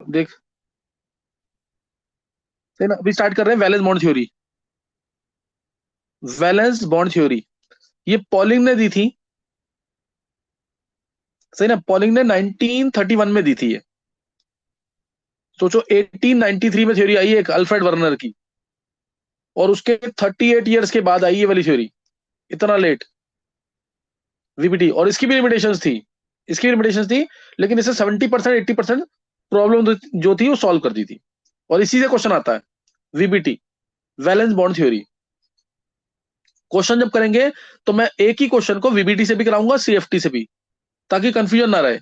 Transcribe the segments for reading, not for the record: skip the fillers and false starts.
देख, सही ना। अभी स्टार्ट कर रहे हैं valence bond theory. Valence bond theory ये पॉलिंग ने दी थी, सही ना। पॉलिंग ने 1931 में दी थी ये। सोचो 1893 में थ्योरी आई है एक अल्फ्रेड वर्नर की, और उसके 38 ईयर्स के बाद आई ये वाली थ्योरी, इतना लेट। वीबीटी, और इसकी भी लिमिटेशंस थी, इसकी लिमिटेशंस थी, लेकिन इसे 70% 80% प्रॉब्लम जो थी वो सॉल्व कर दी थी। और इसी से क्वेश्चन आता है, VBT, valence bond theory. Question जब करेंगे तो मैं एक ही क्वेश्चन को वीबीटी से भी कराऊंगा, सीएफटी से भी, ताकि कंफ्यूजन ना रहे।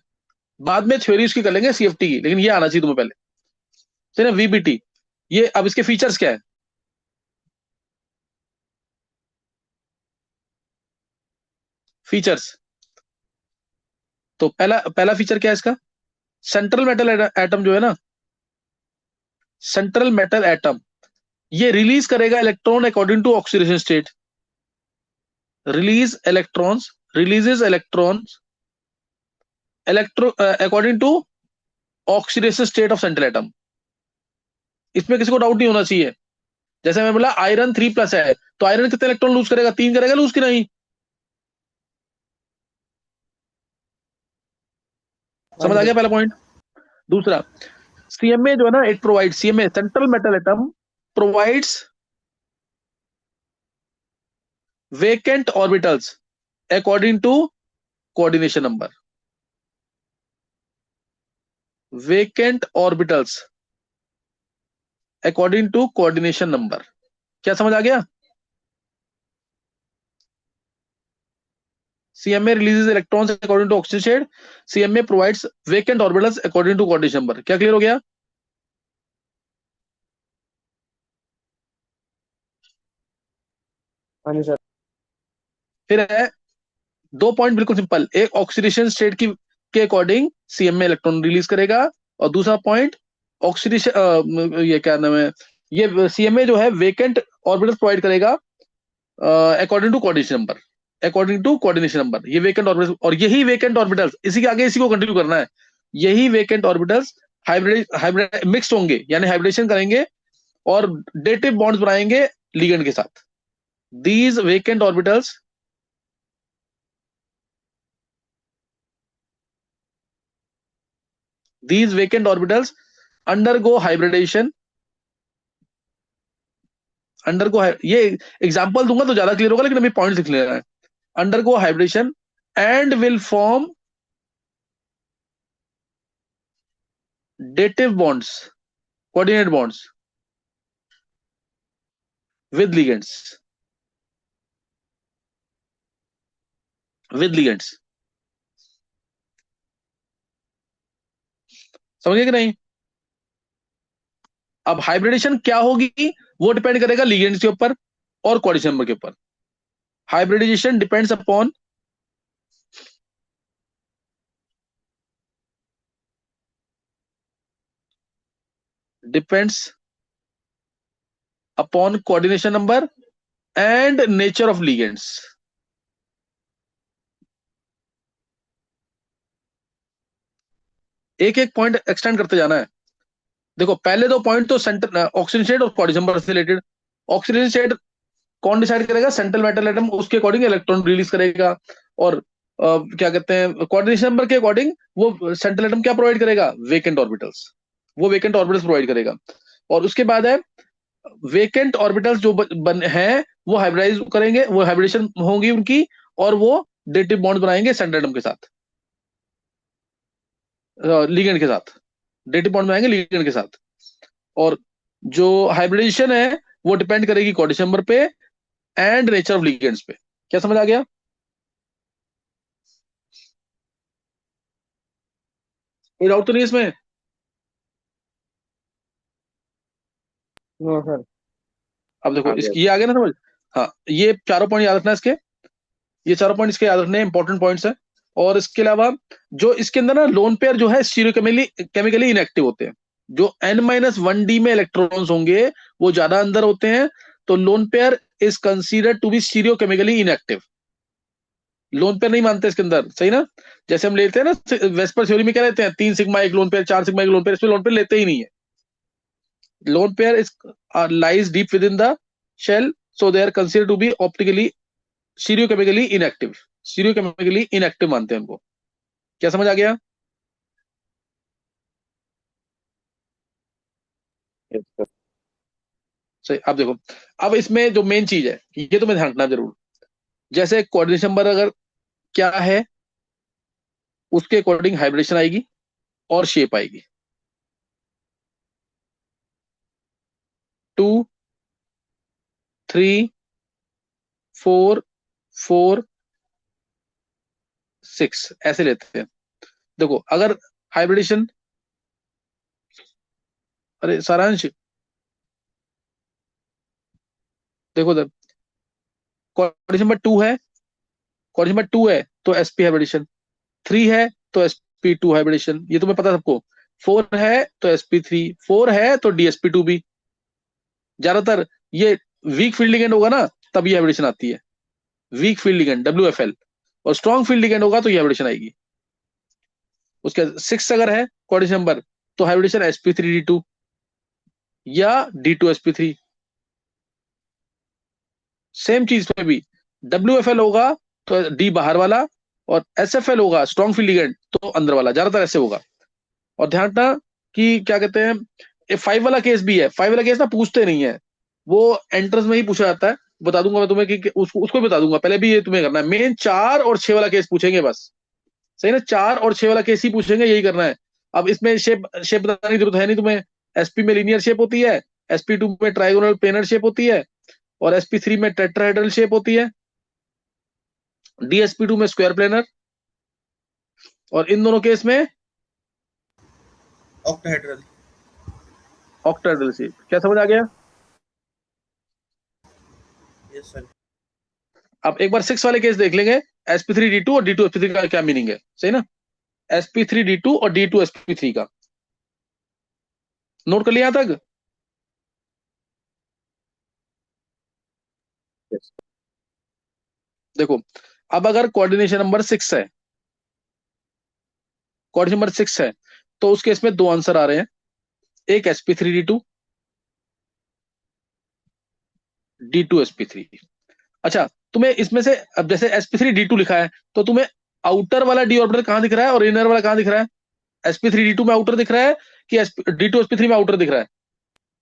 बाद में थ्योरी उसकी कर लेंगे सीएफटी की, लेकिन ये आना चाहिए तुम्हें पहले, तो ना वीबीटी। ये अब इसके फीचर्स क्या है? फीचर्स, तो पहला पहला फीचर क्या है इसका? सेंट्रल मेटल एटम जो है ना, सेंट्रल मेटल एटम, ये रिलीज करेगा electron according to oxidation state. Release electrons, releases electrons electro according to oxidation state of central atom. इसमें किसी को डाउट नहीं होना चाहिए। जैसे मैं बोला आयरन 3+ है, तो आयरन कितने इलेक्ट्रॉन लूज करेगा? 3 करेगा लूज की नहीं? हाँ समझ आ जी। गया पहला पॉइंट। दूसरा, सीएमए जो है ना, it provide, CMA central metal atom provides vacant orbitals according to coordination number. Vacant orbitals according to coordination number. क्या समझ आ गया? CMA releases electrons according to oxygen shed, CMA provides vacant orbitals according to coordination number. क्या clear हो गया? हाँ जी sir. फिर है दो पॉइंट बिल्कुल सिंपल। एक ऑक्सीडेशन स्टेट की के अकॉर्डिंग सीएमए इलेक्ट्रॉन रिलीज करेगा, और दूसरा पॉइंट ऑक्सीडेशन, ये क्या नाम है, ये सीएमए जो है वेकेंट ऑर्बिटल प्रोवाइड करेगा according to coordination number. According to coordination number, ये वेकेंट ऑर्बिटल, और यही वेकेंट ऑर्बिटल्स, इसी के आगे इसी को कंटिन्यू करना है। यही vacant orbitals hybrid hybrid mix होंगे, यानी हाइब्रिडेशन करेंगे और डेटिव बॉन्ड्स बनाएंगे लिगेंड के साथ। These vacant orbitals, these vacant orbitals undergo hybridation, undergo ये एग्जांपल दूंगा तो ज्यादा क्लियर होगा, लेकिन अभी पॉइंट लिख लेना है। undergo hybridation and will form dative bonds, coordinate bonds with ligands, with ligands। समझ गए कि नहीं? अब हाइब्रिडेशन क्या होगी वो डिपेंड करेगा लिगेंड्स के ऊपर और कोऑर्डिनेशन नंबर के ऊपर। Hybridization depends upon, depends upon coordination number and nature of ligands. एक एक पॉइंट एक्सटेंड करते जाना है। देखो पहले दो पॉइंट तो सेंटर ऑक्सीजन शेड और कोऑर्डिनेशन नंबर से रिलेटेड। ऑक्सीजन शेड कौन डिसाइड करेगा? सेंट्रल मेटल एटम, उसके अकॉर्डिंग इलेक्ट्रॉन रिलीज करेगा। और क्या कहते हैं, कोऑर्डिनेशन नंबर के अकॉर्डिंग वो सेंट्रल एटम क्या प्रोवाइड करेगा? वेकेंट ऑर्बिटल्स, वो वेकेंट ऑर्बिटल्स प्रोवाइड करेगा। और उसके बाद है वेकेंट ऑर्बिटल्स जो बन हैं वो हाइब्रिडाइज करेंगे, वो हाइब्रिडेशन होंगी उनकी, और वो डेटिव बॉन्ड बनाएंगे सेंट्रल एटम के साथ, लिगेंड के साथ, डेटिव बॉन्ड बनाएंगे लिगेंड के साथ। और जो हाइब्रिडेशन है वो डिपेंड करेगी कोऑर्डिनेशन नंबर पे एंड नेचर ऑफ लिगेंड्स पे। क्या समझ आ गया? कोई डाउट तो नहीं इसमें? हाँ सर। अब देखो आ गया। ये आ गया ना समझ। हाँ, ये चारों पॉइंट याद रखना है इसके, ये चारों पॉइंट इसके याद रखने इंपॉर्टेंट पॉइंट्स हैं। और इसके अलावा जो इसके अंदर ना लोन पेयर जो है स्टीरियो केमिकली इनएक्टिव होते हैं। जो N-1d में इलेक्ट्रॉन्स होंगे वो ज्यादा अंदर होते हैं, तो lone pair is considered to be stereochemically inactive. Lone pair नहीं मानते इसके अंदर, सही ना। जैसे हम लेते हैं ना वेस्पर थ्योरी में, क्या लेते हैं, 3 सिग्मा एक लोन पेयर, 4 सिग्मा एक लोन पेयर, इसमें लोन पेयर लेते ही नहीं है। Lone pair is lies deep within the shell, so they are consider to be optically stereochemically inactive. Stereochemically inactive मानते हैं उनको। क्या समझ आ गया? Yes sir. सही। अब देखो, अब इसमें जो मेन चीज है ये तुम्हें ध्यान रखना जरूर। जैसे कोऑर्डिनेशन नंबर अगर क्या है, उसके अकॉर्डिंग हाइब्रिडेशन आएगी और शेप आएगी। 2, 3, 4, 4, 6 ऐसे लेते हैं। देखो अगर हाइब्रिडेशन, अरे सारांश देखो उधर, कोऑर्डिनेशन नंबर 2 है, कोऑर्डिनेशन नंबर 2 है तो एसपी हाइब्रिडेशन, 3 है तो sp2 हाइब्रिडेशन, ये तुम्हें पता है सबको। 4 है तो sp3, 4 है तो dsp2 भी। ज्यादातर ये वीक फील्ड लिगेंड होगा ना, तब ये हाइब्रिडेशन आती है। वीक फील्ड लिगेंड WFL, और स्ट्रॉन्ग फील्ड लिगेंड होगा तो ये हाइब्रिडेशन आएगी। उसके 6 अगर है कोऑर्डिनेशन नंबर, तो हाइब्रिडेशन sp3d2 या d2sp3। सेम चीज पे भी WFL होगा तो डी बाहर वाला, और SFL होगा स्ट्रॉन्ग फील्ड लिगेंड तो अंदर वाला, ज्यादातर ऐसे होगा। और ध्यान रखना कि क्या कहते हैं, ये 5 वाला केस भी है। 5 वाला केस ना पूछते नहीं है, वो एंट्रेंस में ही पूछा जाता है। बता दूंगा मैं तुम्हें कि उसको भी बता दूंगा, पहले भी ये तुम्हें करना है। मेन 4 और 6 वाला केस पूछेंगे बस, सही ना। 4 और 6 वाला केस ही पूछेंगे, यही करना है। अब इसमें शेप शेप बताने की जरूरत है नहीं तुम्हें। SP में लीनियर शेप होती है, SP2 में ट्राइगोनल प्लेनर शेप होती है, और SP3 में टेट्राहेड्रल शेप होती है, DSP2 में स्क्वायर प्लेनर, और इन दोनों केस में ऑक्टाहेड्रल। Octahedral shape. क्या समझ आ गया? Yes sir. अब एक बार 6 वाले केस देख लेंगे, sp3d2 और d2sp3 का क्या मीनिंग है, सही ना। sp3d2 और d2sp3 का नोट कर लिया यहां तक? यस देखो, अब अगर कोऑर्डिनेशन नंबर 6 है, कोऑर्डिनेशन नंबर 6 है, तो उस केस में 2 आंसर आ रहे हैं। एक sp3d2, d2sp3। अच्छा, तुम्हें इसमें से अब जैसे sp3d2 लिखा है, तो तुम्हें आउटर वाला डी ऑर्बिटल कहां दिख रहा है और इनर वाला कहां दिख रहा है? sp3d2 में आउटर दिख रहा है कि d2sp3 में आउटर दिख रहा है?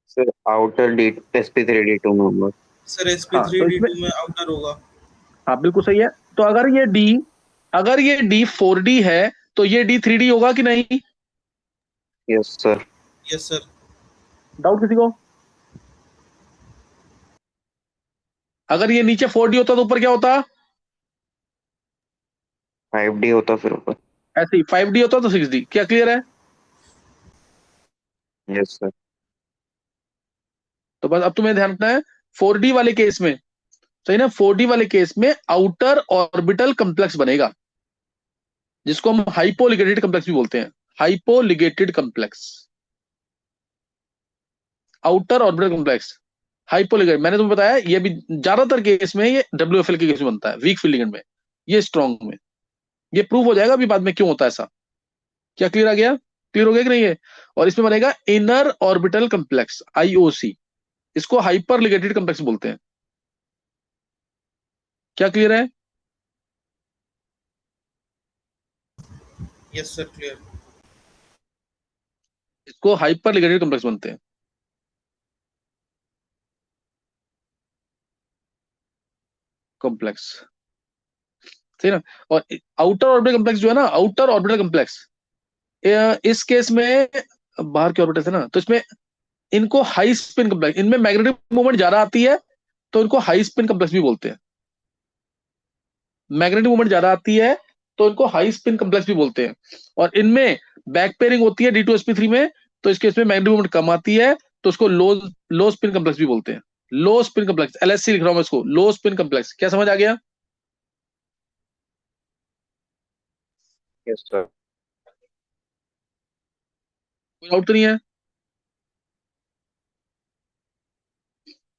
सर। आउटर डी SP3D2 में होगा। सर हाँ तो इसमें, sp3d2 में आउटर होगा। हाँ बिल्कुल सही है। तो अगर ये डी 4D है, तो ये D 3D होगा कि नहीं? Yes sir. Yes sir. Doubt किसी को? अगर ये नीचे 4D होता तो ऊपर क्या होता? 5D होता फिर ऊपर। ऐसे ही 5D होता तो 6D। क्या क्लियर है? Yes sir. तो बस अब तुम्हें ध्यान रखना है, 4D वाले केस में, सही ना, 4D वाले केस में आउटर ऑर्बिटल कम्प्लेक्स बनेगा, जिसको हम हाइपोलिगेटेड कम्प्लेक्स भी बोलते हैं। हाइपोलिगेटेड कम्प्लेक्स, आउटर ऑर्बिटल कम्प्लेक्स, हाइपोलिगेटेड। मैंने तुम्हें बताया ये भी ज्यादातर केस में, ये WFL के केस में बनता है, वीक फील्ड लिगेंड में, ये स्ट्रॉन्ग में। ये प्रूव हो जाएगा अभी बाद में क्यों होता है ऐसा। क्या क्लियर आ गया? क्लियर हो गया कि नहीं है? और इसमें बनेगा इनर ऑर्बिटल कम्प्लेक्स, IOC। इसको हाइपर लिगेटेड कम्प्लेक्स बोलते हैं। क्या क्लियर है? Yes sir clear. इसको हाइपर लिगेटेड कम्प्लेक्स बनते हैं, कॉम्प्लेक्स, ठीक है ना। और आउटर ऑर्बिटल कम्प्लेक्स जो है ना, आउटर ऑर्बिटल कम्प्लेक्स, इस केस में बाहर के ऑर्बिटल थे ना, तो इसमें इनको हाई स्पिन कम्प्लेक्स, इनमें मैग्नेटिक मूवमेंट ज्यादा आती है, तो इनको हाई स्पिन कम्प्लेक्स भी बोलते हैं। मैग्नेटिक मूवमेंट ज्यादा आती है तो इनको हाई स्पिन कम्प्लेक्स भी बोलते हैं। और इनमें बैक पेयरिंग होती है D2sp3 में, तो इस केस में मैग्नेटिक मूवमेंट कम आती है, तो उसको लो लो स्पिन कम्प्लेक्स भी बोलते हैं। लो स्पिन कम्प्लेक्स, LSC लिख रहा हूं मैं इसको, लो स्पिन कम्प्लेक्स। क्या समझ आ गया? Yes sir. कोई डाउट तो नहीं है?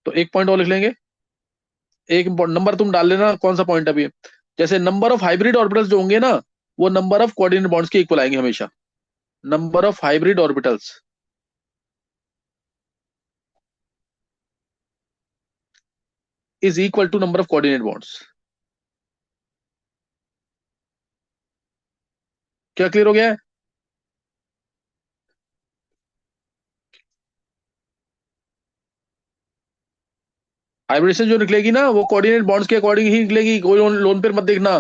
तो एक पॉइंट और लिख लेंगे। एक नंबर तुम डाल लेना कौन सा पॉइंट अभी है। जैसे नंबर ऑफ हाइब्रिड ऑर्बिटल्स जो होंगे ना, वो नंबर ऑफ कोऑर्डिनेट बॉन्ड्स के इक्वल आएंगे हमेशा। Number of hybrid orbitals is equal to number of coordinate bonds. क्या क्लियर हो गया है? हाइब्रिडेशन जो निकलेगी ना, वो कोऑर्डिनेट बॉन्ड्स के अकॉर्डिंग ही निकलेगी, कोई लोन पेयर मत देखना।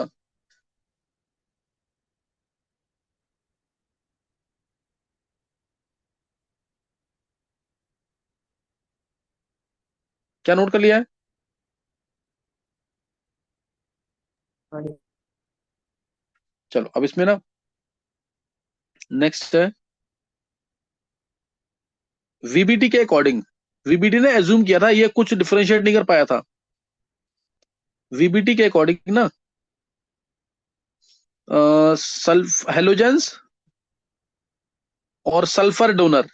क्या नोट कर लिया है? चलो अब इसमें ना नेक्स्ट है वीबीटी के अकॉर्डिंग। वीबीटी ने एज्यूम किया था, ये कुछ डिफरेंशिएट नहीं कर पाया था। वीबीटी के अकॉर्डिंग ना सल्फ हेलोजेंस और सल्फर डोनर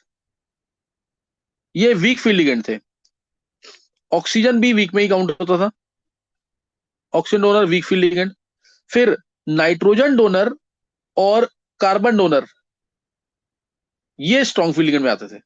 ये वीक फील्ड लिगेंड थे। ऑक्सीजन भी वीक में ही काउंट होता था, oxygen donor weak field ligand. फिर नाइट्रोजन डोनर और कार्बन डोनर ये स्ट्रॉन्ग फील्ड लिगेंड में आते थे।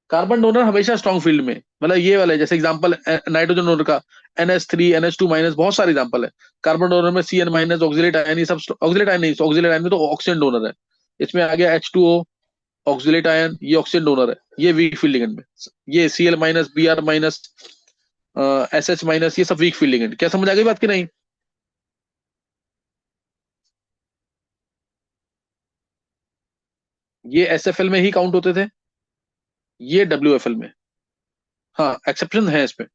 कार्बन डोनर हमेशा स्ट्रॉन्ग फील्ड में, मतलब ये वाले जैसे एग्जांपल नाइट्रोजन डोनर का NH3 NH2 माइनस, बहुत सारे एग्जांपल है। कार्बन डोनर में CN माइनस, ऑक्सीलेट आयन, ये सब ऑक्सीलेट आयन नहीं, ऑक्सीलेट आयन में तो ऑक्सीजन डोनर है। इसमें आ गया H2O ऑक्सीलेट आयन, ये ऑक्सीजन डोनर है, ये वीक फील्ड लिगेंड में। ये Cl minus, Br minus, SH minus, ये सब वीक फील्ड लिगेंड। क्या समझ आ गई बात की नहीं? ये SFL में ही काउंट होते थे, ये WFL में। हाँ एक्सेप्शन है इसमें।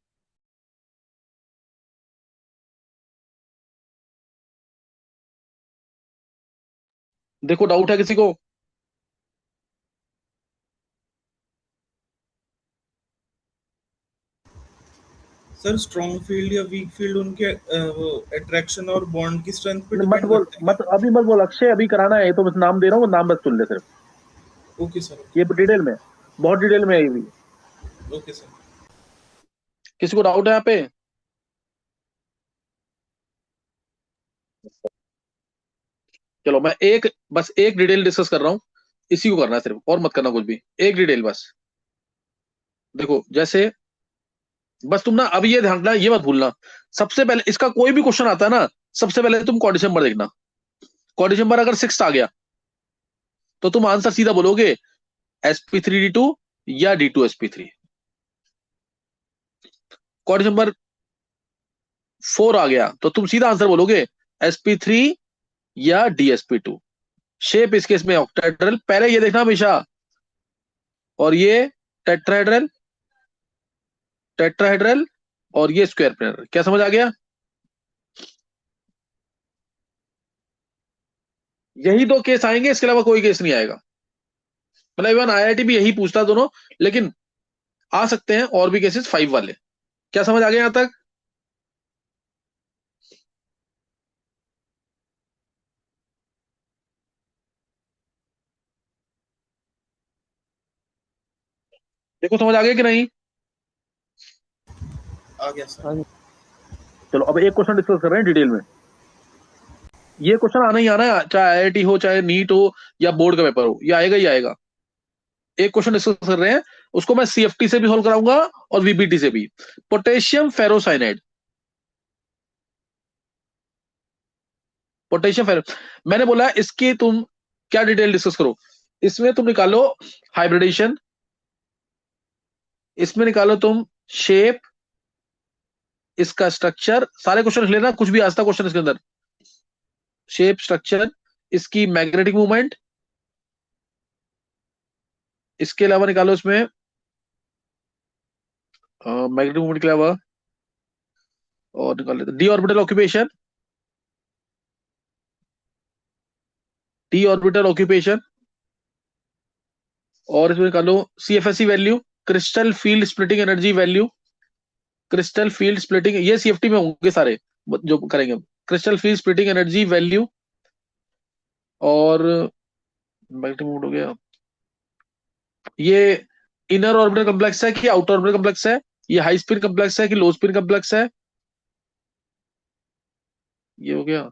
देखो डाउट है किसी को? सर स्ट्रॉन्ग फील्ड या वीक फील्ड उनके वो अट्रैक्शन और बॉन्ड की स्ट्रेंथ पे मत डिपेंड बोल, करते हैं मत अभी मत बोल अक्षय, अभी कराना है, तो बस नाम दे रहा हूँ, नाम बस सुन ले सिर्फ। क्या? Okay sir. ये डिटेल में, बहुत डिटेल में है ये भी। Okay sir. किसी को डाउट है यहाँ पे? चलो मैं एक, बस एक डिटेल डिस्कस कर रहा हूँ, इसी को करना है सिर्फ, और मत करना कुछ भी, एक डिटेल बस। देखो जैसे, बस तुम ना अभी ये ध्यान रखना, ये मत भूलना, सबसे पहले इसका कोई भी क्वेश्चन आता है ना, सबसे पहले तुम कॉर्डिशन नंबर देखना। कॉर्डिशन नंबर अगर 6 आ गया तो तुम आंसर सीधा बोलोगे sp3d2 या d2sp3। कॉर्डिशन नंबर 4 आ गया तो तुम सीधा आंसर बोलोगे sp3 या dsp2। शेप इस केस में ऑक्टाहेड्रल, पहले ये देखना हमेशा, और ये टेट्राहेड्रल, टेट्राहेड्रल, और ये स्क्वायर प्लेनर। क्या समझ आ गया? यही दो केस आएंगे, इसके अलावा कोई केस नहीं आएगा। मतलब इवन IIT भी यही पूछता दोनों, लेकिन आ सकते हैं और भी केसेस 5 वाले। क्या समझ आ गया यहां तक? देखो समझ आ गया कि नहीं? आ गया सर। चलो अब एक क्वेश्चन डिस्कस कर रहे हैं डिटेल में। ये क्वेश्चन आना ही आना है, चाहे IIT हो, चाहे नीट हो, या बोर्ड का पेपर हो, ये आएगा ही आएगा। एक क्वेश्चन डिस्कस कर रहे हैं, उसको मैं CFT से भी सोल्व कराऊंगा और VBT से भी। पोटेशियम फेरोसाइनाइड, पोटेशियम फेरो, मैंने बोला इसकी तुम क्या डिटेल डिस्कस करो। इसमें तुम निकालो हाइब्रिडेशन, इसमें निकालो तुम शेप, इसका स्ट्रक्चर, सारे क्वेश्चन लिख लेना, कुछ भी आता क्वेश्चन इसके अंदर। शेप, स्ट्रक्चर, इसकी मैग्नेटिक मूवमेंट, इसके अलावा निकालो इसमें मैग्नेटिक मूवमेंट के अलावा, और निकाल लेते D orbital occupation, D orbital occupation, और इसमें निकालो CFSE value, crystal field splitting energy value. Crystal field splitting, ये CFT में होंगे सारे जो करेंगे। Crystal field splitting energy value, और मैग्नेटिक मूवमेंट हो गया। ये इनर ऑर्बिटल कॉम्प्लेक्स है कि आउटर ऑर्बिटल कॉम्प्लेक्स है, ये हाई स्पिन कॉम्प्लेक्स है कि लो स्पिन कॉम्प्लेक्स है, ये हो गया।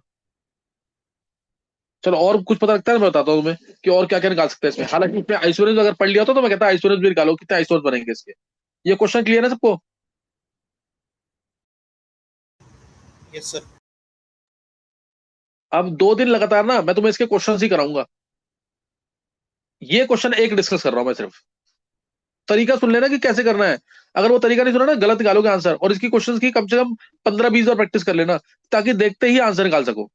चलो और कुछ पता लगता है, मैं बताता हूँ तुम्हें कि और क्या क्या निकाल सकते हैं इसमें। हालांकि इसमें आइसोरेंज अगर पढ़ लिया होता तो मैं कहता आइसोरेंज भी निकालो, कितने आइसोरेंज बनेंगे इसके। ये क्वेश्चन क्लियर है सबको? Yes sir. अब 2 दिन लगातार ना मैं तुम्हें इसके क्वेश्चन ही कराऊंगा। ये क्वेश्चन एक डिस्कस कर रहा हूं मैं सिर्फ, तरीका सुन लेना कि कैसे करना है। अगर वो तरीका नहीं सुना ना, गलत निकालोगे आंसर। और इसकी क्वेश्चंस की कम से कम 15-20 बार प्रैक्टिस कर लेना, ताकि देखते ही आंसर निकाल सको।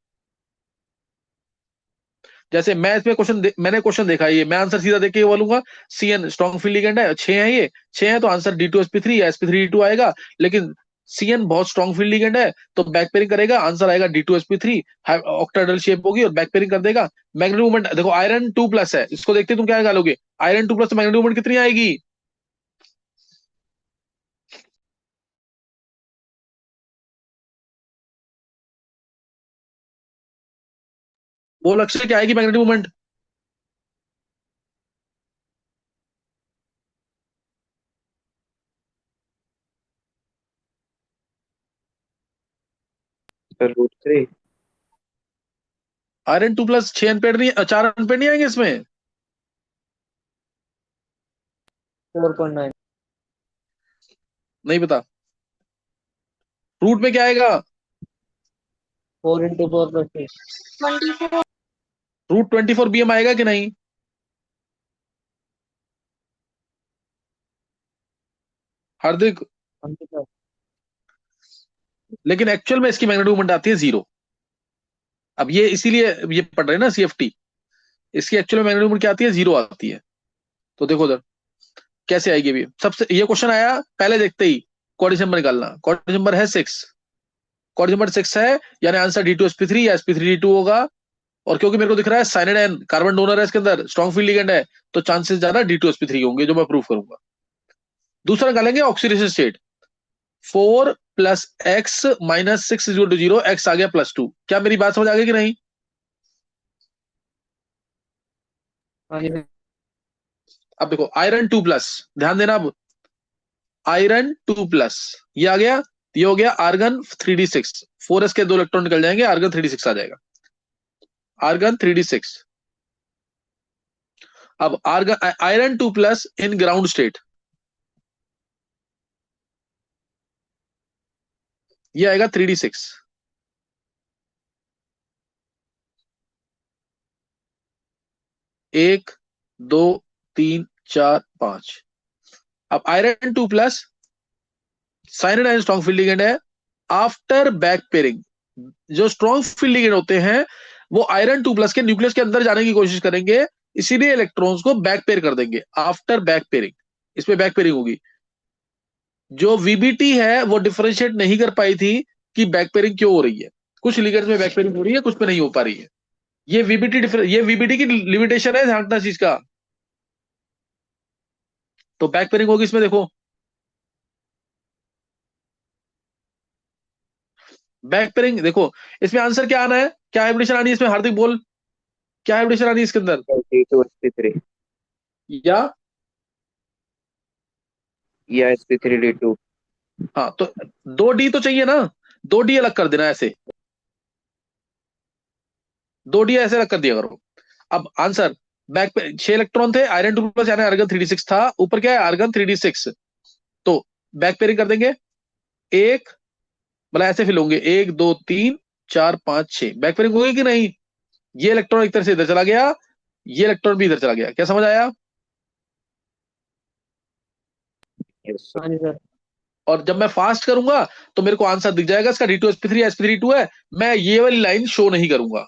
जैसे मैं इसमें मैंने क्वेश्चन देखा है, ये मैं आंसर सीधा देख के ये बोलूंगा CN स्ट्रॉन्ग फील्ड लिगेंड है, 6 है, ये 6 है तो आंसर D2sp3 या sp3d2 आएगा। लेकिन CN बहुत स्ट्रॉन्ग फील्ड लिगेंड है तो बैक पेयरिंग करेगा, आंसर आएगा D2sp3, ऑक्टाहेड्रल शेप होगी और बैक पेयरिंग कर देगा। मैग्नेटिक मूवमेंट देखो, आयरन 2+ है, इसको देखते तुम क्या निकालोगे। आयरन 2+ तो मैग्नेटिक मूवमेंट कितनी आएगी? वो लक्ष्य से क्या आएगी magnetic movement? Sir √3। Iron 2+ 6 unpaired नहीं, 4 अनपेड नहीं आएंगे इसमें? 4.9। नहीं पता। रूट में क्या आएगा? 4 × 4 + 6। √24 BM आएगा कि नहीं? हार्दिक। हाँ जी सर। लेकिन एक्चुअल में इसकी मैग्नेटिक मूवमेंट आती है 0। अब ये इसीलिए ये पढ़ रहे हैं ना CFT, इसकी एक्चुअल में मैग्नेटिक मूवमेंट क्या आती है? 0 आती है। तो देखो उधर कैसे आएगी। भी सबसे ये क्वेश्चन आया पहले देखते ही, कोऑर्डिनेट नंबर निकालना। कोऑर्डिनेट नंबर है 6, कोऑर्डिनेट नंबर 6 है, यानी आंसर D2sp3 या sp3d2 होगा। और क्योंकि मेरे को दिख रहा है साइनेड एन कार्बन डोनर है इसके अंदर, स्ट्रॉन्ग फील्ड लिगेंड है, तो चांसेस ज्यादा D2sp3 होंगे, जो मैं प्रूव करूंगा। दूसरा निकालेंगे ऑक्सीडेशन स्टेट। 4+x - 6 = 0, x आ गया +2। क्या मेरी बात समझ आ गई कि नहीं? हाँ जी सर। अब देखो आयरन 2+, ध्यान देना। अब आयरन 2+, ये आ गया, ये हो गया आर्गन 3d6। 4s के 2 इलेक्ट्रॉन निकल जाएंगे, आर्गन 3d6 आ जाएगा। Argon 3d6। अब argon iron 2+ in ground state, ये आएगा 3d6। 1 2 3 4 5। अब iron 2+ cyanide and strong field ligand है। आफ्टर बैक पेयरिंग, जो स्ट्रॉन्ग फील्ड लिगेंड होते हैं वो आयरन 2+ के न्यूक्लियस के अंदर जाने की कोशिश करेंगे, इसीलिए इलेक्ट्रॉन्स को बैक पेयर कर देंगे आफ्टर बैक पेयरिंग। इसमें बैक पेयरिंग होगी। जो VBT है वो डिफरेंशिएट नहीं कर पाई थी कि बैक पेयरिंग क्यों हो रही है। कुछ लिगेंड्स में बैक पेयरिंग हो रही है, कुछ में नहीं हो पा रही है। ये VBT की लिमिटेशन है, ध्यान रखना चीज का। तो बैक पेयरिंग होगी इसमें, देखो बैक पेयरिंग देखो। इसमें आंसर क्या आना है, क्या हाइब्रिडेशन आनी है इसमें? हार्दिक बोल, क्या हाइब्रिडेशन आनी है इसके अंदर? D2sp3 या या sp3d2। हाँ, तो 2D तो चाहिए ना, 2D अलग कर देना ऐसे, 2D ऐसे अलग कर दिया करो। अब आंसर बैक पे 6 इलेक्ट्रॉन थे, आयरन 2+ यानी आर्गन 3d6 था, ऊपर क्या है आर्गन 3d6। तो बैक पेयरिंग कर देंगे। एक, मतलब ऐसे फिल होंगे, 1 2 3 4 5 6, बैक पेयरिंग होगी कि नहीं? ये इलेक्ट्रॉन एक तरह से इधर चला गया, ये इलेक्ट्रॉन भी इधर चला गया। क्या समझ आया? यस हाँ जी सर। और जब मैं फास्ट करूंगा तो मेरे को आंसर दिख जाएगा इसका D2sp3 या sp3d2 है। मैं ये वाली लाइन शो नहीं करूंगा,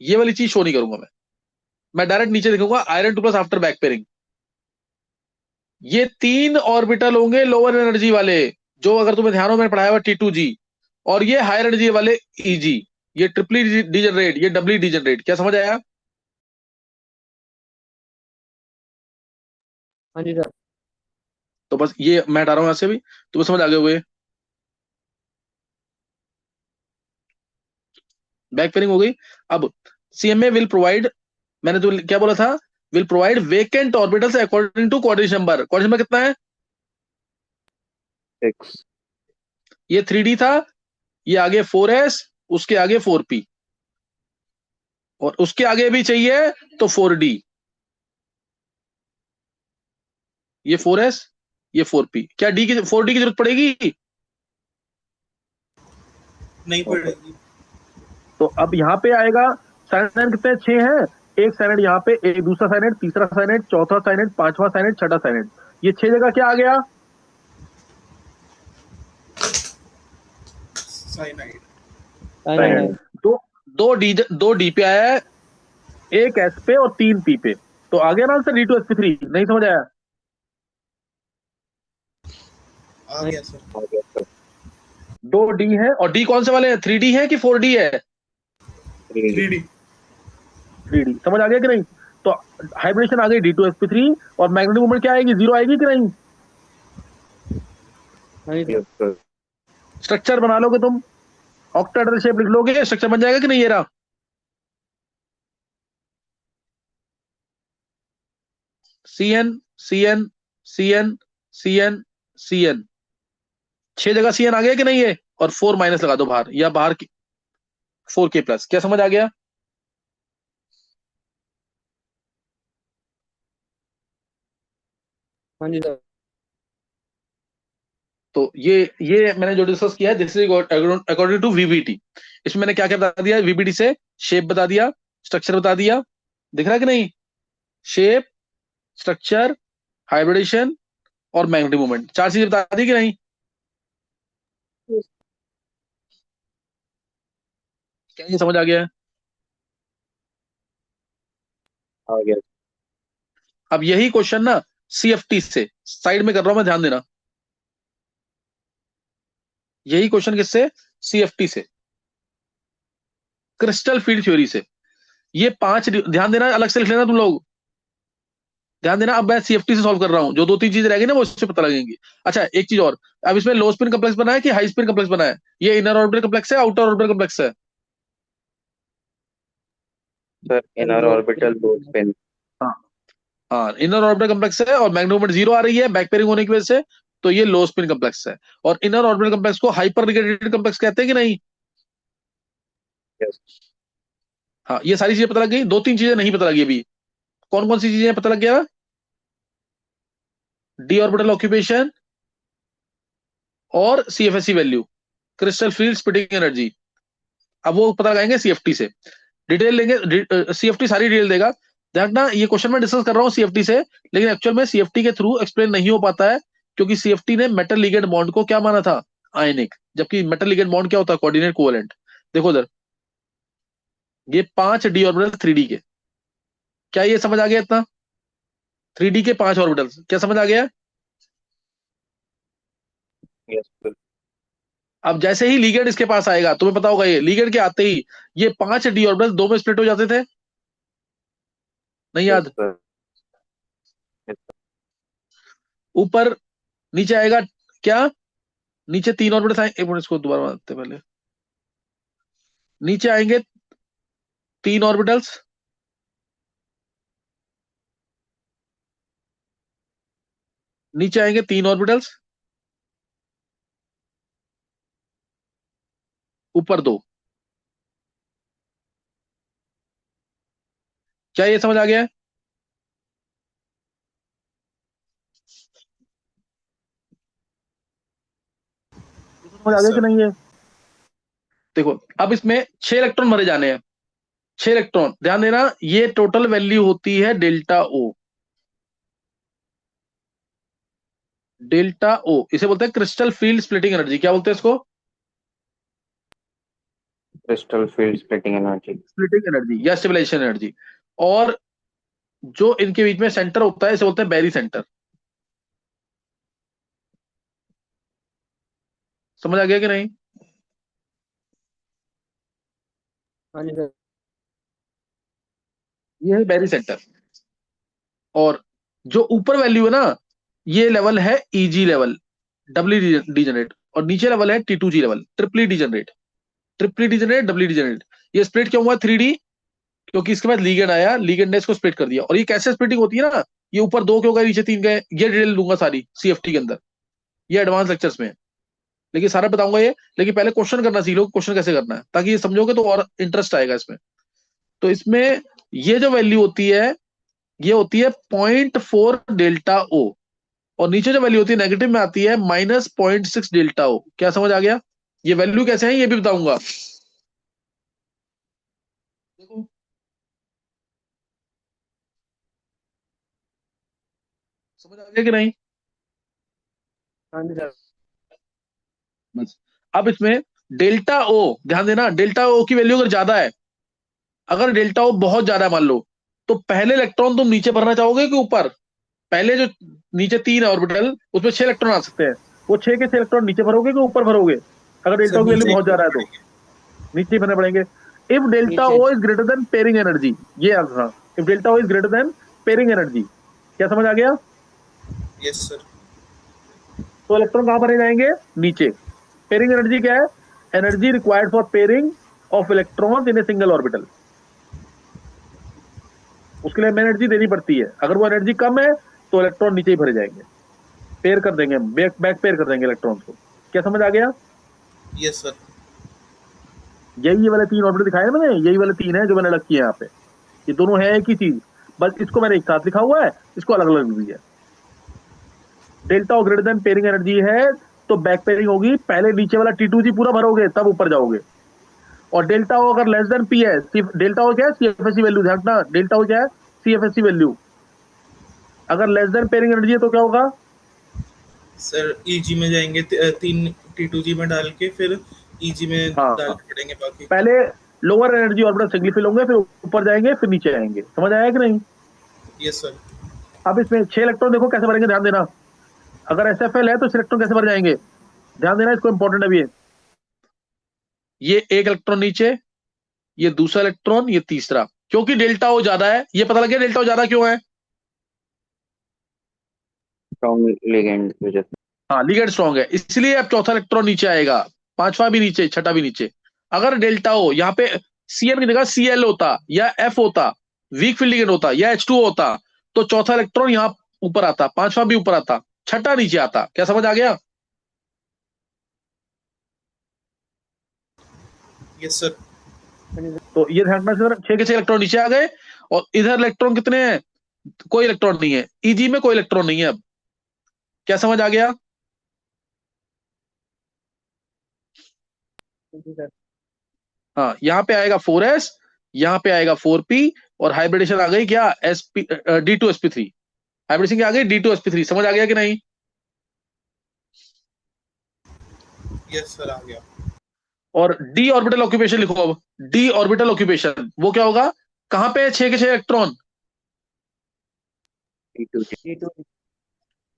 ये वाली चीज शो नहीं करूंगा मैं डायरेक्ट नीचे दिखूंगा आयरन 2+ आफ्टर बैक पेयरिंग। ये 3 ऑर्बिटल होंगे लोअर एनर्जी वाले, जो अगर तुम्हें ध्यान हो मैंने पढ़ाया हुआ T2g। और ये हायर एनर्जी वाले EG। ये ट्रिपली डिजनरेट, ये डबली डिजनरेट। क्या समझ आया? हाँ जी सर। तो बस ये मैं हटा रहा हूं यहां से भी, तुम्हें समझ आ गए हुए। बैक पेयरिंग हो गई। अब CMA विल प्रोवाइड, मैंने तो क्या बोला था, will provide vacant orbitals according to coordination number. Coordination number कितना है? 6। ये 3D था, ये आगे 4s उसके आगे 4p, और उसके आगे भी चाहिए तो 4d, ये 4s, ये 4p। क्या 4d की जरूरत पड़ेगी? नहीं पड़ेगी। तो अब यहाँ पे आएगा साइनेट कितने? 6 हैं। एक साइनेट यहाँ पे, एक दूसरा साइनेट, तीसरा साइनेट, चौथा साइनेट, पांचवा साइनेट, छठा साइनेट। ये 6 जगह क्या आ गया? साइनाइड। साइनाइड। दो दो डी पे आया है, एक एस पे और 3 पी पे। तो आ गया ना आंसर D2sp3। नहीं समझ आया? आ गया सर। 2 डी है, और डी कौन से वाले हैं? 3D है कि 4D है? 3D। 3D। समझ आ गया कि नहीं? तो हाइब्रिडेशन आ गई D2sp3, और मैग्नेटिक मोमेंट क्या आएगी? 0 आएगी कि नहीं? हाँ जी सर। स्ट्रक्चर बना लोगे तुम, ऑक्टाहेड्रल शेप लिख लोगे, स्ट्रक्चर बन जाएगा कि नहीं? ये रहा CN CN CN CN CN। 6 जगह CN आ गया कि नहीं? ये और 4 माइनस लगा दो बाहर, या बाहर 4K प्लस। क्या समझ आ गया? हाँ जी सर। तो ये मैंने जो डिस्कस किया है, this is according to VBT। इसमें मैंने क्या क्या बता दिया VBT से? शेप बता दिया, स्ट्रक्चर बता दिया, दिख रहा है कि नहीं? शेप, स्ट्रक्चर, हाइब्रिडेशन और मैग्नेटिक मोमेंट, 4 चीजें बता दी कि नहीं? क्या ये समझ आ गया है? आ गया। अब यही क्वेश्चन ना CFT से, साइड में कर रहा हूं मैं, ध्यान देना। यही क्वेश्चन किससे? CFT से, क्रिस्टल फील्ड थ्योरी से। ये 5 ध्यान देना, अलग से लिख लेना तुम लोग, ध्यान देना। अब मैं CFT से सॉल्व कर रहा हूं, जो 2-3 चीजें रह गई ना वो इससे पता लगेंगी। अच्छा, एक चीज और, अब इसमें लो स्पिन कम्प्लेक्स बना है कि हाई स्पिन कम्प्लेक्स बना है? ये इनर ऑर्बिटल कम्प्लेक्स है, आउटर ऑर्बिटल कम्प्लेक्स है? सर इनर ऑर्बिटल दो स्पिन। हाँ हाँ, इनर ऑर्बिटल कम्प्लेक्स है, और मैग्नेटिक मोमेंट 0 आ रही है बैक पेयरिंग होने की वजह से, तो ये लो स्पिन कम्प्लेक्स है। और इनर ऑर्बिटल कम्प्लेक्स को हाइपर लिगेंडेड कम्प्लेक्स कहते हैं कि नहीं? यस। हाँ, ये सारी चीजें पता लग गई। 2-3 चीजें नहीं पता लगी अभी। कौन कौन सी चीजें पता लग गया? डी ऑर्बिटल ऑक्यूपेशन और CFSE value, crystal field splitting energy. अब वो पता लगाएंगे CFT से, डिटेल लेंगे। CFT सारी डिटेल देगा। देखना, ये क्वेश्चन मैं डिस्कस कर रहा हूँ CFT से, लेकिन एक्चुअल में CFT के थ्रू एक्सप्लेन नहीं हो पाता है, क्योंकि CFT ने मेटल लिगेंड बॉन्ड को क्या माना था? आयनिक। जबकि मेटल लिगेंड बॉन्ड क्या होता है? Coordinate covalent. देखो उधर, ये 5 डी ऑर्बिटल 3D के। क्या ये समझ आ गया इतना? 3D के 5 ऑर्बिटल्स, क्या समझ आ गया? Yes sir. अब जैसे ही लिगेंड इसके पास आएगा, तुम्हें पता होगा, ये लिगेंड के आते ही ये 5 डी ऑर्बिटल 2 में स्प्लिट हो जाते थे, नहीं यस याद? सर। यस ऊपर नीचे आएगा क्या? नीचे 3 ऑर्बिटल्स आएंगे, एक मिनट इसको दोबारा बनाते हैं पहले। नीचे आएंगे 3 ऑर्बिटल्स, नीचे आएंगे 3 ऑर्बिटल्स, ऊपर 2। क्या ये समझ आ गया है? समझ आ यस गया कि सर। नहीं है? देखो, अब इसमें 6 इलेक्ट्रॉन भरे जाने हैं। 6 इलेक्ट्रॉन, ध्यान देना, ये टोटल वैल्यू होती है डेल्टा O। डेल्टा O इसे बोलते हैं क्रिस्टल फील्ड स्प्लिटिंग एनर्जी। क्या बोलते हैं इसको? Crystal field splitting energy. Splitting energy या स्टेबलाइजेशन एनर्जी। और जो इनके बीच में सेंटर होता है, इसे बोलते हैं बैरी सेंटर। समझ आ गया कि नहीं? हाँ जी सर। ये है बैरी सेंटर। और जो ऊपर वैल्यू है ना, ये लेवल है EG लेवल, डब्ली डीजनरेट, और नीचे लेवल है T2G level, triply degenerate. Triply degenerate, doubly degenerate. ये स्प्लिट क्यों हुआ 3D? क्योंकि इसके बाद लीगेंड आया, लीगेंड ने इसको स्प्लिट कर दिया। और ये कैसे स्प्लिटिंग होती है ना, ये ऊपर 2 क्यों गए, नीचे 3 गए, ये डिटेल दूंगा सारी CFT के अंदर, ये एडवांस लेक्चर्स में है। लेकिन सारा बताऊंगा ये, लेकिन पहले क्वेश्चन करना सीख लो, क्वेश्चन कैसे करना है, ताकि ये समझोगे तो और इंटरेस्ट आएगा इसमें। तो इसमें ये जो वैल्यू होती है, ये होती है 0.4 डेल्टा ओ, और नीचे जो वैल्यू होती है नेगेटिव में आती है -0.6 डेल्टा ओ। क्या समझ आ गया? ये वैल्यू कैसे है ये भी बताऊंगा। देखो, समझ आ गया कि नहीं? हाँ जी सर। बस। अब इसमें डेल्टा ओ, ध्यान देना, डेल्टा ओ की वैल्यू अगर ज्यादा है, अगर डेल्टा ओ बहुत ज्यादा है मान लो, तो पहले इलेक्ट्रॉन तुम नीचे भरना चाहोगे कि ऊपर? पहले जो नीचे 3 है ऑर्बिटल, उसमें 6 इलेक्ट्रॉन आ सकते हैं, वो 6 के 6 इलेक्ट्रॉन नीचे भरोगे कि ऊपर भरोगे? अगर सर डेल्टा ओ की वैल्यू नीचे ही बहुत ज्यादा करने है तो पड़ेंगे। नीचे ही भरने पड़ेंगे। इफ डेल्टा नीचे। O is greater than pairing energy, ये answer, if delta O is greater than pairing energy. क्या समझ आ गया? Yes sir. तो इलेक्ट्रॉन कहां भरे जाएंगे? नीचे। पेयरिंग एनर्जी क्या है? Energy required for pairing of electron in a single orbital. उसके लिए हमें एनर्जी देनी पड़ती है, अगर वो एनर्जी कम है तो इलेक्ट्रॉन नीचे ही भरे जाएंगे, पेयर कर देंगे, बैक बैक पेयर कर देंगे इलेक्ट्रॉन्स को। क्या समझ आ गया? Yes sir. यही ये वाले 3 ऑर्बिटल दिखाए ना मैंने, यही वाले 3 है जो मैंने अलग किए हैं यहाँ पे। ये दोनों है एक ही चीज, बस इसको मैंने एक साथ लिखा हुआ है, इसको अलग अलग लिख दिया। डेल्टा ओ ग्रेटर देन पेयरिंग एनर्जी है तो बैक पेयरिंग होगी, पहले नीचे वाला T2G पूरा भरोगे तब ऊपर जाओगे। और डेल्टा ओ अगर लेस देन पी है, डेल्टा ओ क्या है? सीएफएससी वैल्यू, ध्यान रखना, डेल्टा ओ क्या है? CFSC value. अगर लेस देन पेयरिंग एनर्जी है तो क्या होगा? सर ईजी में जाएंगे, 3 T2G में डाल के फिर ईजी में हाँ, डालने पड़ेंगे बाकी। पहले lower energy orbital significant fill होंगे, फिर ऊपर जाएंगे, फिर नीचे आएंगे। समझ आया कि नहीं? Yes sir. अब इसमें 6 इलेक्ट्रॉन देखो कैसे भरेंगे, ध्यान देना। अगर एसएफएल है तो 6 इलेक्ट्रॉन कैसे भर जाएंगे? ध्यान देना, इसको इंपॉर्टेंट है अभी ये एक इलेक्ट्रॉन नीचे, ये दूसरा इलेक्ट्रॉन, ये तीसरा, क्योंकि डेल्टा ओ ज्यादा है। ये पता लग गया डेल्टा ओ ज्यादा क्यों है? स्ट्रॉन्ग लिगेंड की वजह से। हाँ, लिगेंड स्ट्रॉन्ग है, इसलिए अब चौथा इलेक्ट्रॉन नीचे आएगा, पांचवा भी नीचे, छठा भी नीचे। अगर डेल्टा ओ यहाँ पे CN की जगह CL होता, या F होता, वीक फील्ड लिगेंड होता, या H2O होता, तो चौथा इलेक्ट्रॉन यहाँ ऊपर आता, पांचवा भी ऊपर आता, छठा नीचे आता। क्या समझ आ गया? Yes sir. हाँ जी सर। तो ये ध्यान रखना, 6 के 6 इलेक्ट्रॉन नीचे आ गए, और इधर इलेक्ट्रॉन कितने हैं? कोई इलेक्ट्रॉन नहीं है, EG में कोई इलेक्ट्रॉन नहीं है अब। क्या समझ आ गया? हाँ जी सर। हाँ, यहाँ पे आएगा 4s, यहाँ पे आएगा 4p, और हाइब्रिडेशन आ गई क्या? D2sp3। हाइब्रिडेशन क्या आ गई? D2sp3। समझ आ गया कि नहीं? यस सर आ गया। और डी ऑर्बिटल ऑक्यूपेशन लिखो अब। डी ऑर्बिटल ऑक्यूपेशन वो क्या होगा? कहां पे है 6 के 6 इलेक्ट्रॉन? T2G। T2।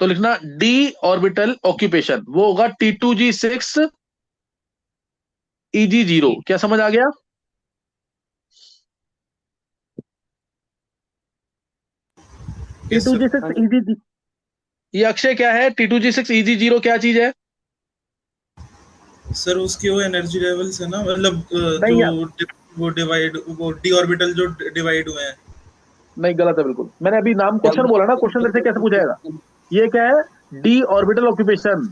तो लिखना डी ऑर्बिटल ऑक्यूपेशन, वो होगा T2G6 EG0। क्या समझ आ गया? Yes sir. T2G6 हाँ जी। EG, ये अक्षय क्या है? T2G6 EG0 क्या चीज है? सर उसके वो एनर्जी लेवल्स है ना, मतलब नहीं यार, जो वो डिवाइड, वो डी ऑर्बिटल जो डिवाइड हुए हैं। नहीं, गलत है बिल्कुल। मैंने अभी नाम क्वेश्चन बोला ना, क्वेश्चन तेरे से कैसे पूछाएगा? ये क्या है? D orbital occupation.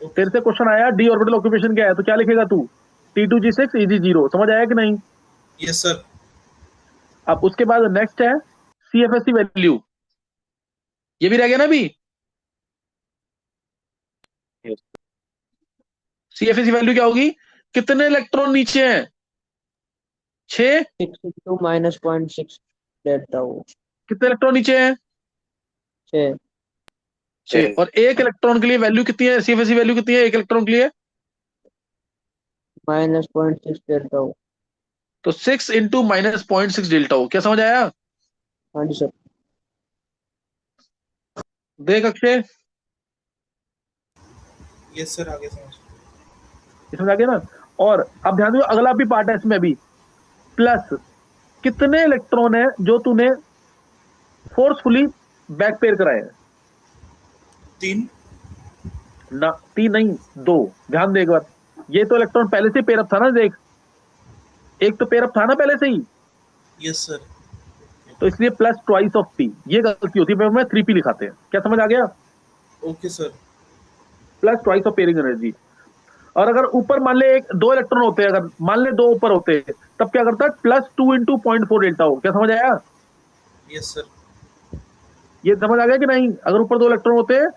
ओके तेरे से सर। क्वेश्चन आया डी ऑर्बिटल ऑक्यूपेशन क्या है, तो क्या लिखेगा तू? T2G6 EG0। समझ आया कि नहीं? Yes sir. अब उसके बाद नेक्स्ट है CFSC वैल्यू, ये भी रह गया ना अभी। Yes। CFSC वैल्यू क्या होगी? कितने इलेक्ट्रॉन नीचे हैं? 6। 6 -0.6 डेल्टा ओ। कितने इलेक्ट्रॉन नीचे हैं? 6। 6। और एक इलेक्ट्रॉन के लिए वैल्यू कितनी है? CFSC वैल्यू कितनी है एक इलेक्ट्रॉन के लिए? -0.6 डेल्टा ओ। तो 6 इंटू -0.6 डेल्टा हो। क्या समझ आया? हाँ जी सर। देख अक्षय, यस सर आगे समझ। ये समझ आ गया ना? और अब ध्यान दो, अगला भी पार्ट है इसमें अभी। प्लस कितने इलेक्ट्रॉन है जो तूने फोर्सफुली बैक पेयर कराए हैं? 3। ना, 3 नहीं, 2। ध्यान दे एक बार, ये तो इलेक्ट्रॉन पहले से पेयर अप था ना, देख, एक तो पेयर अप था ना पहले से ही, यस सर। तो इसलिए प्लस ट्वाइस ऑफ P। ये गलती होती है, मैं 3P लिखाते हैं। क्या समझ आ गया? Okay sir. Plus twice of pairing energy. और अगर ऊपर मान ले दो इलेक्ट्रॉन होते हैं, अगर मान ले दो ऊपर होते हैं, तब क्या करता है, +2 × 0.4 डेल्टा हो। क्या समझ आया? Yes sir. ये समझ आ गया कि नहीं? अगर ऊपर दो इलेक्ट्रॉन होते हैं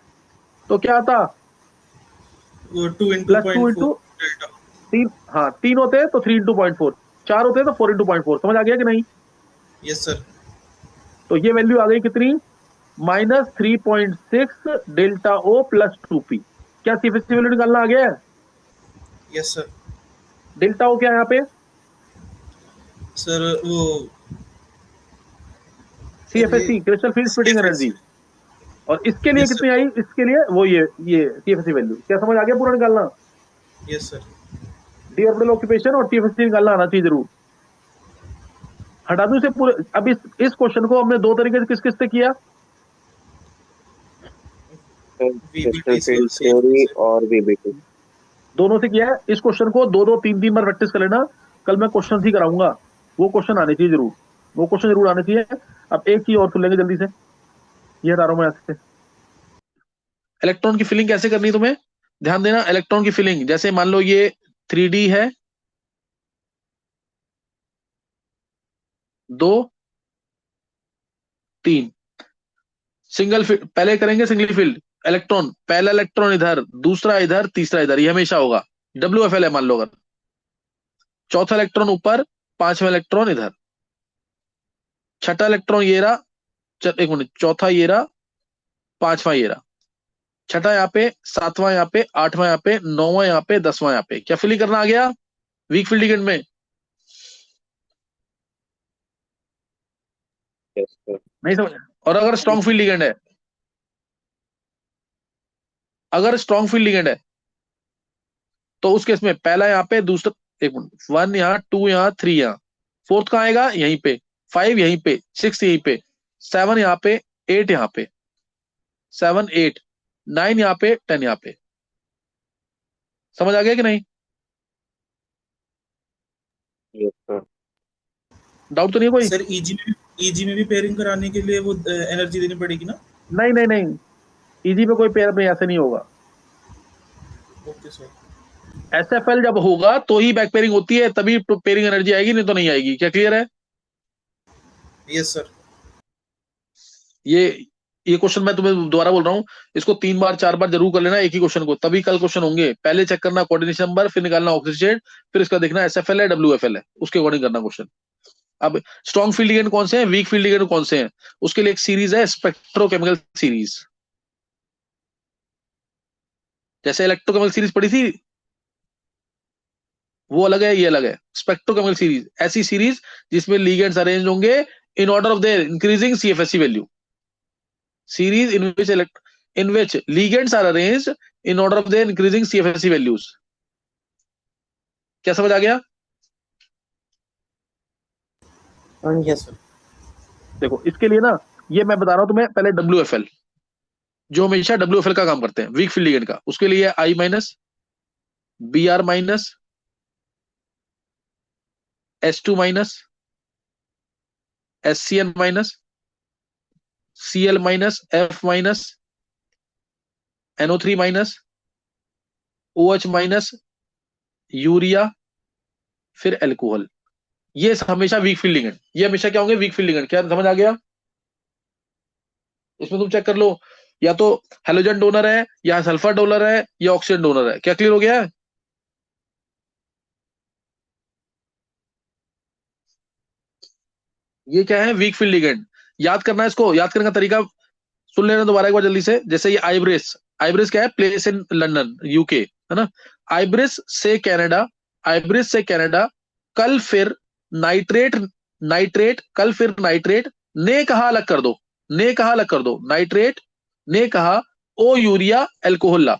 तो क्या आता, वो 2 × +2 0.4 × डेल्टा। 3, हाँ 3 होते हैं तो 3 × 0.4, 4 होते हैं तो 4 × 0.4। समझ आ गया कि नहीं? Yes sir. तो ये वैल्यू आ गई कितनी, -3.6 डेल्टा ओ प्लस 2p। क्या सीएफएससी वैल्यू निकालना आ गया है? Yes sir. डेल्टा ओ क्या है यहाँ पे? सर वो CFSC, crystal field splitting CFSC। Energy. और इसके लिए यस कितनी सर। आई, इसके लिए वो ये सीएफएससी वैल्यू। क्या समझ आ गया पूरा निकालना? Yes sir. D orbital occupation और सीएफएससी निकालना आना चाहिए जरूर। हटा दूं इसे पूरे। अब इस क्वेश्चन को हमने दो तरीके से किस किस से किया, क्रिस्टल VBT से और फील्ड CFD थ्योरी से। और वीबीटी। दोनों से किया है। इस क्वेश्चन को दो दो तीन तीन बार प्रैक्टिस कर लेना। कल मैं क्वेश्चन ही कराऊंगा, वो क्वेश्चन आने चाहिए जरूर, वो क्वेश्चन जरूर आने चाहिए। अब एक चीज और सुन लेंगे जल्दी से, ये हटा रहा हूं मैं ऐसे। इलेक्ट्रॉन की फिलिंग कैसे करनी है तुम्हें ध्यान देना। इलेक्ट्रॉन की फिलिंग, जैसे मान लो ये 3D है, 2 3, सिंगल फील्ड पहले करेंगे, सिंगल फील्ड इलेक्ट्रॉन, पहला इलेक्ट्रॉन इधर, दूसरा इधर, तीसरा इधर, ये हमेशा होगा। WFL है मान लो अगर, चौथा इलेक्ट्रॉन ऊपर, पांचवा इलेक्ट्रॉन इधर, छठा इलेक्ट्रॉन ये रहा, एक मिनट, चौथा ये रहा, पांचवा ये रहा, छठा यहाँ पे, सातवां यहाँ पे, आठवां यहाँ पे, नौवां यहाँ पे, 10वां यहाँ पे। क्या फिलिंग करना आ गया वीक फील्ड लिगेंड में? Yes sir. नहीं समझ? और अगर स्ट्रॉन्ग फील्ड लिगेंड है, अगर स्ट्रॉन्ग फील्ड लिगेंड है तो उस केस में पहला यहाँ पे, दूसरा, एक मिनट, 1 यहाँ, 2 यहाँ, 3 यहाँ, फोर्थ कहाँ आएगा, यहीं पे, 5 यहीं पे, 6 यहीं पे, 7 यहाँ पे, 8 यहाँ पे, 7 8, 9 यहाँ पे, 10 यहाँ पे। समझ आ गया कि नहीं? Yes sir. डाउट तो नहीं है कोई? सर EG में भी पेयरिंग कराने के लिए वो एनर्जी देनी पड़ेगी ना? नहीं नहीं नहीं, इजी पे कोई पेयर में ऐसे नहीं होगा। Okay sir. SFL जब होगा तो ही बैक पेयरिंग होती है, तभी पेयरिंग एनर्जी आएगी, नहीं तो नहीं आएगी। क्या क्लियर है? Yes sir. ये ये क्वेश्चन मैं तुम्हें दोबारा बोल रहा हूँ, इसको 3 बार 4 बार जरूर कर लेना एक ही क्वेश्चन को, तभी कल क्वेश्चन होंगे। पहले चेक करना कोऑर्डिनेशन नंबर, फिर निकालना ऑक्सीजन, फिर इसका देखना SFL है WFL है, उसके अकॉर्डिंग करना क्वेश्चन। अब स्ट्रॉन्ग फील्ड लिगेंड कौन से हैं, वीक फील्ड लिगेंड कौन से हैं, उसके लिए एक सीरीज है, स्पेक्ट्रोकेमिकल सीरीज। जैसे इलेक्ट्रोकेमिकल सीरीज पढ़ी थी, वो अलग है, ये अलग है। स्पेक्ट्रोकेमिकल सीरीज ऐसी सीरीज जिसमें लिगेंड्स अरेंज होंगे in order of their increasing CFSC value. series in which ligands are arranged in order of their increasing CFSC values। क्या समझ आ गया? हाँ जी यस सर। सर। देखो इसके लिए ना, ये मैं बता रहा हूं तुम्हें, पहले WFL, जो हमेशा WFL का काम करते हैं, वीक फील्ड लिगेंड का, उसके लिए I-, Br-, H2-, SCN-, Cl-, F-, NO3-, OH-, urea, फिर एल्कोहल। ये हमेशा वीक फील्ड लिगेंड, ये हमेशा क्या होंगे, वीक फील्ड लिगेंड। क्या समझ आ गया? इसमें तुम चेक कर लो, या तो हेलोजन डोनर है, या सल्फर डोनर है, या ऑक्सीजन डोनर है। क्या क्लियर हो गया है? ये क्या है, वीक फील्ड लिगेंड। याद करना है इसको, याद करने का तरीका सुन लेना दोबारा एक बार जल्दी से। जैसे ये आइब्रिस, आइब्रिस क्या है, प्लेस इन लंदन यूके, है ना। आइब्रिस से कनाडा, आइब्रिस से कनाडा, कल फिर नाइट्रेट, नाइट्रेट, कल फिर नाइट्रेट, ने कहा अलग कर दो, ने कहा अलग कर दो, नाइट्रेट, ने कहा ओ यूरिया एल्कोहल ला,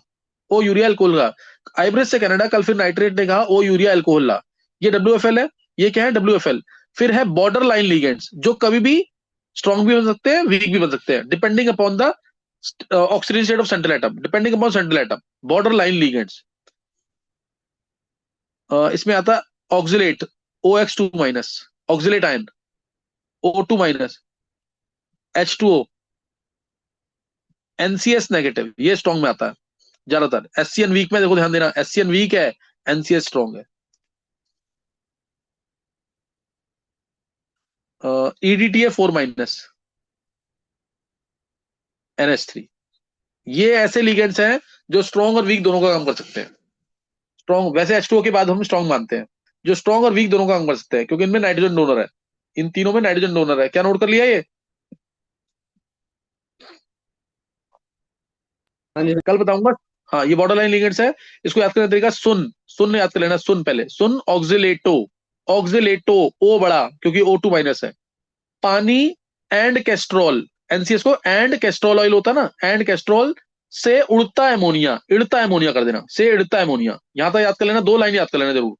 ओ यूरिया एल्कोहल ला। आइब्रिस से कनाडा, कल फिर नाइट्रेट, ने कहा ओ यूरिया एल्कोहल ला। ये WFL है। ये क्या है, WFL। फिर है बॉर्डर लाइन लिगेंड्स, जो कभी भी स्ट्रॉन्ग भी बन सकते हैं, वीक भी बन सकते हैं, depending upon the oxygen state of central atom, depending upon central atom. Border line ligands, इसमें आता है oxalate, OX2-, oxalate ion, O2-, H2O, NCS negative, ये स्ट्रॉन्ग में आता है। ज्यादातर। एससीएन वीक में देखो, ध्यान देना, एससीएन वीक है, एनसीएच स्ट्रॉन्ग है। EDTA 4-, NH3। ये ऐसे लिगेंड्स हैं जो स्ट्रॉन्ग और वीक दोनों का काम कर सकते हैं। स्ट्रॉन्ग, वैसे H2O के बाद हम स्ट्रॉन्ग मानते हैं, जो स्ट्रॉन्ग और वीक दोनों का काम कर सकते हैं, क्योंकि इनमें नाइट्रोजन डोनर है, इन तीनों में नाइट्रोजन डोनर है। क्या नोट कर लिया ये? हाँ जी कल बताऊंगा। हाँ, ये बॉर्डर लाइन लिगेंड्स है। इसको याद करने का तरीका, सुन, सुन याद कर लेना, सुन पहले, सुन ऑक्सिलेटो, ऑक्सिलेटो ओ बड़ा, क्योंकि O2- है। पानी एंड कैस्ट्रॉल, एनसीएस को एंड कैस्ट्रॉल ऑयल होता है ना, एंड कैस्ट्रॉल से उड़ता एमोनिया, इड़ता एमोनिया कर देना, से इड़ता एमोनिया। यहां तक याद कर लेना, 2 लाइन याद कर लेना जरूर।